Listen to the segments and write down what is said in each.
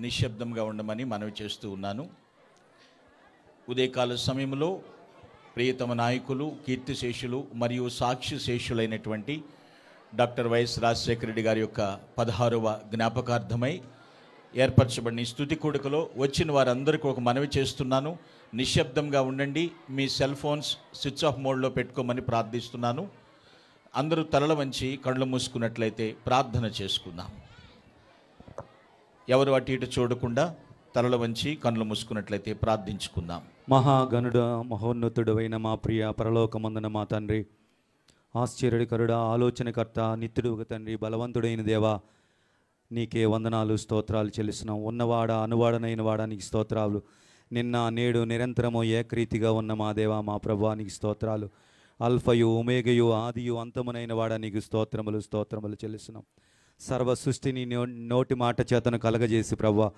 నిశ్శబ్దంగా ఉండమని మనవి చేస్తూ ఉన్నాను. ఉదయకాల సమయంలో ప్రియతమ నాయకులు, కీర్తిశేషులు మరియు సాక్షి శేషులైనటువంటి డాక్టర్ వైఎస్ రాజశేఖర రెడ్డి గారి యొక్క 16వ జ్ఞాపకార్థమై ఏర్పరచబడిన ఈ స్తుతి కూడికలో వచ్చిన వారందరికీ ఒక మనవి చేస్తున్నాను. నిశ్శబ్దంగా ఉండండి. మీ సెల్ ఫోన్స్ స్విచ్ ఆఫ్ మోడ్లో పెట్టుకోమని ప్రార్థిస్తున్నాను. అందరూ తలల వంచి కళ్ళు మూసుకున్నట్లయితే ప్రార్థన చేసుకుందాం. ఎవరు అటు ఇటు చూడకుండా తలల వంచి కళ్ళు మూసుకున్నట్లయితే ప్రార్థించుకుందాం. మహాగణుడ, మహోన్నతుడైన మా ప్రియ పరలోకమందున మా తండ్రి, ఆశ్చర్యకరుడ, ఆలోచనకర్త, నిత్యుడు తండ్రి, బలవంతుడైన దేవా, నీకే వందనాలు, స్తోత్రాలు చెల్లిస్తున్నాం. ఉన్నవాడ, అనువాడనైన వాడా నీకు స్తోత్రాలు. నిన్న నేడు నిరంతరము ఏకరీతిగా ఉన్న మా దేవా, మా ప్రభువా నీకు స్తోత్రాలు. అల్ఫయు, ఒమేగయు, ఆదియు, అంతమునైన వాడా నీకు స్తోత్రములు చెల్లిస్తున్నాం. సర్వ సృష్టిని నోటి మాట చేతను కలగజేసి ప్రభువా,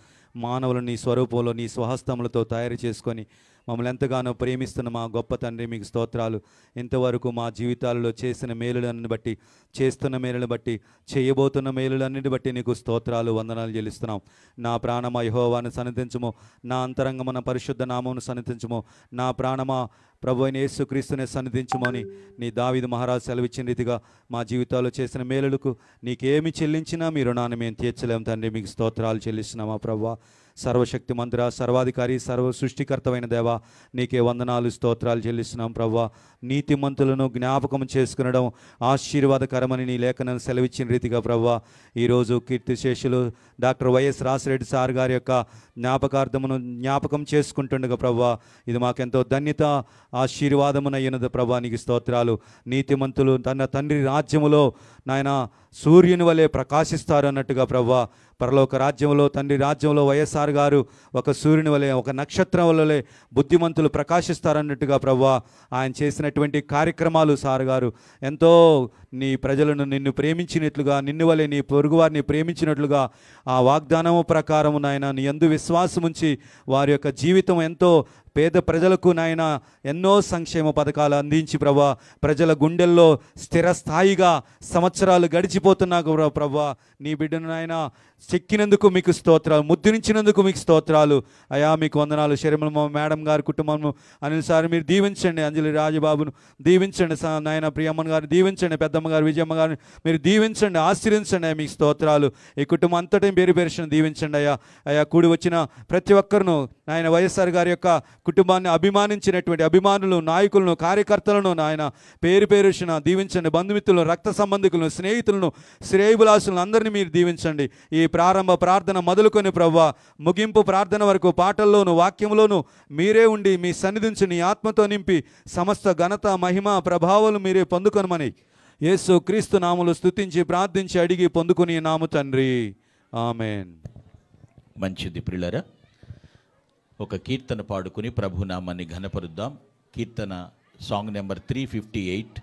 మానవులు నీ స్వరూపంలో నీ స్వహస్తములతో తయారు చేసుకొని మమ్మల్ని ఎంతగానో ప్రేమిస్తున్న మా గొప్ప తండ్రి మీకు స్తోత్రాలు. ఇంతవరకు మా జీవితాలలో చేసిన మేలులన్నీ బట్టి, చేస్తున్న మేలులను బట్టి, చేయబోతున్న మేలులన్నిటి బట్టి నీకు స్తోత్రాలు, వందనాలు చెల్లిస్తున్నాం. నా ప్రాణమా యెహోవాను సన్నిధించుము, నా అంతరంగమున పరిశుద్ధ నామమును సన్నిధించుము, నా ప్రాణమా ప్రభు అయిన యేసుక్రీస్తునే సన్నిధించుమని నీ దావీదు మహారాజు సెలవిచ్చిన రీతిగా మా జీవితాల్లో చేసిన మేలులకు నీకేమి చెల్లించినా మీ రుణాన్ని మేము తీర్చలేము తండ్రి. మీకు స్తోత్రాలు చెల్లిస్తున్నామా ప్రభువా. సర్వశక్తి మంతుర, సర్వాధికారి, సర్వ సృష్టికర్తమైన దేవా, నీకే వందనాలు, స్తోత్రాలు చెల్లిస్తున్నాం ప్రభువా. నీతిమంతులను జ్ఞాపకం చేసుకునడం ఆశీర్వాదకరమని నీ లేఖనం సెలవిచ్చిన రీతిగా ప్రభువా, ఈరోజు కీర్తిశేషులు డాక్టర్ వైఎస్ రాజశేఖర సార్ గారి యొక్క జ్ఞాపకం చేసుకుంటుండగా ప్రభువా, ఇది మాకెంతో ధన్యత, ఆశీర్వాదమునయ్యున్నది ప్రభువా. నీకు స్తోత్రాలు. నీతిమంతులు తన తండ్రి రాజ్యములో నాయన సూర్యుని వలె ప్రకాశిస్తారు అన్నట్టుగా ప్రభువా, పరలోక రాజ్యంలో, తండ్రి రాజ్యంలో వైఎస్ఆర్ గారు ఒక సూర్యుని వలె, ఒక నక్షత్రం వలె బుద్ధిమంతులు ప్రకాశిస్తారన్నట్టుగా ప్రభువా, ఆయన చేసినటువంటి కార్యక్రమాలు సార్ గారు ఎంతో నీ ప్రజలను నిన్ను ప్రేమించినట్లుగా, నిన్ను వలె నీ పొరుగువారిని ప్రేమించినట్లుగా ఆ వాగ్దానము ప్రకారము నాయన నీ యందు విశ్వాసం ఉంచి వారి యొక్క జీవితం ఎంతో పేద ప్రజలకు నాయన ఎన్నో సంక్షేమ పథకాలు అందించి ప్రభా, ప్రజల గుండెల్లో స్థిరస్థాయిగా సంవత్సరాలు గడిచిపోతున్నా ప్రభా, నీ బిడ్డను నాయన చెక్కినందుకు మీకు స్తోత్రాలు, ముద్రించినందుకు మీకు స్తోత్రాలు అయా. మీకు వందనాలు. శర్మల మేడం గారి కుటుంబము, అనిల్ సార్ మీరు దీవించండి, అంజలి రాజబాబును దీవించండి, నాయన ప్రియమ్మన్ గారిని దీవించండి, పెద్దమ్మ గారు విజయమ్మ గారిని మీరు దీవించండి, ఆశీర్వించండి అయ్యా. మీకు స్తోత్రాలు. ఈ కుటుంబం అంతటి పేరును దీవించండి అయ్యా. అయా కూడి వచ్చిన ప్రతి ఒక్కరును నాయన వైఎస్ఆర్ గారి యొక్క కుటుంబాన్ని అభిమానించినటువంటి అభిమానులు, నాయకులను, కార్యకర్తలను నాయన పేరున దీవించండి. బంధుమిత్రులను, రక్త సంబంధికులను, స్నేహితులను, శ్రేయబులాసులను అందరినీ మీరు దీవించండి. ఈ ప్రారంభ ప్రార్థన మొదలుకొని ప్రభువా, ముగింపు ప్రార్థన వరకు పాటల్లోను, వాక్యంలోను మీరే ఉండి మీ సన్నిధించి నీ ఆత్మతో నింపి సమస్త ఘనత, మహిమ, ప్రభావాలు మీరే పొందుకొనమని యేసు క్రీస్తు నామములో స్తుతించి ప్రార్థించి అడిగి పొందుకుని నాము తండ్రి, ఆమేన్. మంచిది ప్రియులారా, ఒక కీర్తన పాడుకుని ప్రభునామాన్ని ఘనపరుద్దాం. కీర్తన సాంగ్ నెంబర్ 358,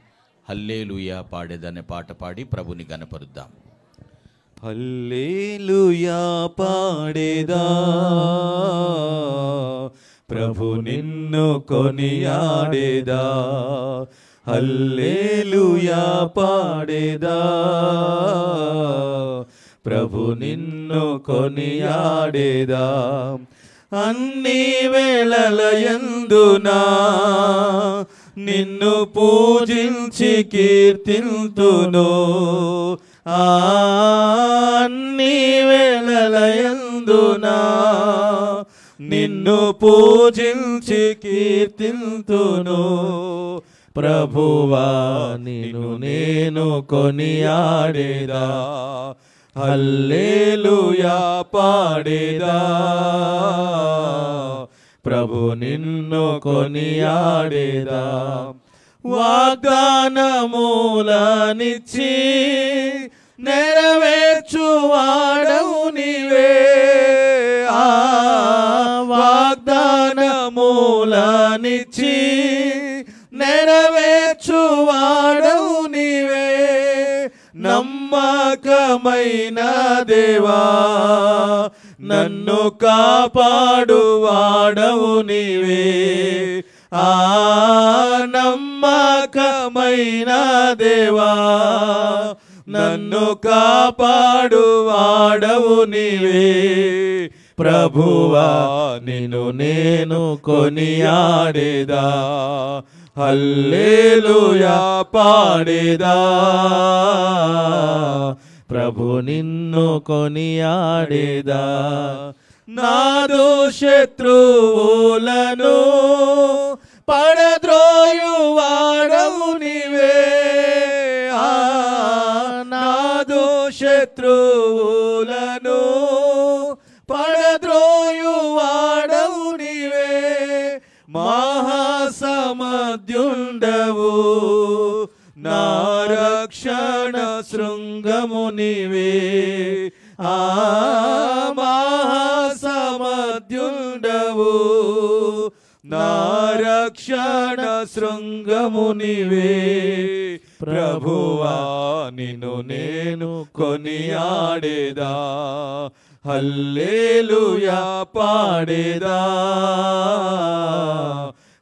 హల్లెలూయా పాడేదనే పాట పాడి ప్రభుని ఘనపరుద్దాం. హల్లెలూయా పాడేదా, ప్రభు నిన్ను కొనియాడేదా. హల్లెలూయా పాడేదా, ప్రభు నిన్ను కొనియాడేదా. అన్ని వేళలయందునా నిన్ను పూజించి కీర్తింతును. అన్ని వేళలయందునా నిన్ను పూజించి కీర్తింతును. ప్రభువా నిన్ను నేను కొనియాడేదా. హల్లెలూయా పాడేదా, ప్రభు నిన్ను కొనియాడేదా. వాగ్దానములనిచ్చి నెరవేర్చువాడవు నీవే. వాగ్దానములనిచ్చి నెరవేర్చువాడవు నీవే. నమ్మకమైన దేవా నన్ను కాపాడువాడవు నీవే. నమ్మకమైన దేవా నన్ను కాపాడువాడవు నీవే. ప్రభువా నిన్ను నేను కొనియాడేదా, హల్లెలూయా పాడేదా, ప్రభు నిన్ను కొనియాడేదా. నాదు శత్రువులను పడద్రోయువాడవు నీవే, నాదు శత్రువులను పడద్రోయువాడవు నీవే, మహాసమధ్యుండవు నా రక్షణ శృంగము నీవే, మహాసమధ్యుండవు నా రక్షణ శృంగము నీవే, ప్రభువా నిన్ను నేను కొనియాడేదా, హల్లెలూయా పాడేదా,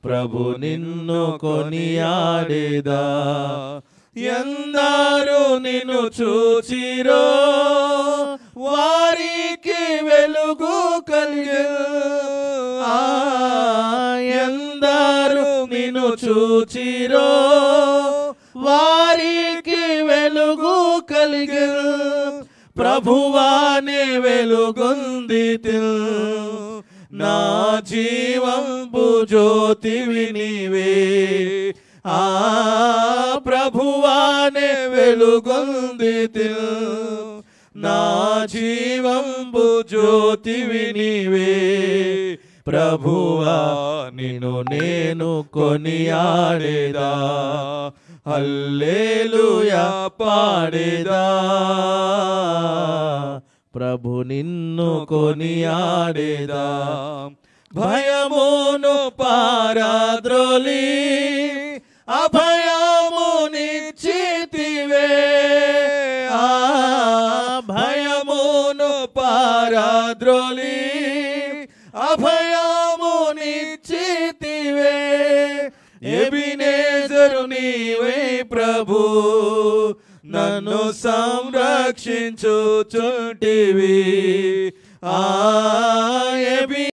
ప్రభు నిన్ను కొనియాడేదా. ఎందరూ నిన్ను చూచిరో వారికి వెలుగు కలిగే, ఎందరూ నిన్ను చూచిరో వారికి వెలుగు కలిగే, ప్రభువానే వెలుగొందితి, నా జీవంబు జ్యోతివి నీవే, ప్రభువానే వెలుగొందితి, నా జీవంబు జ్యోతివి నీవే, ప్రభువా నిన్ను నేను కొనియాడేదా, హల్లెలూయా పాడేదా, ప్రభు నిన్ను కొనియాడేదా. భయమును పారద్రోలి అభయమునిచ్చితివే, భయమును పారద్రోలి అభయమునిచ్చితివే, ఎబినేజరు నీవే ప్రభు నన్ను సంరక్షించుచుంటివి,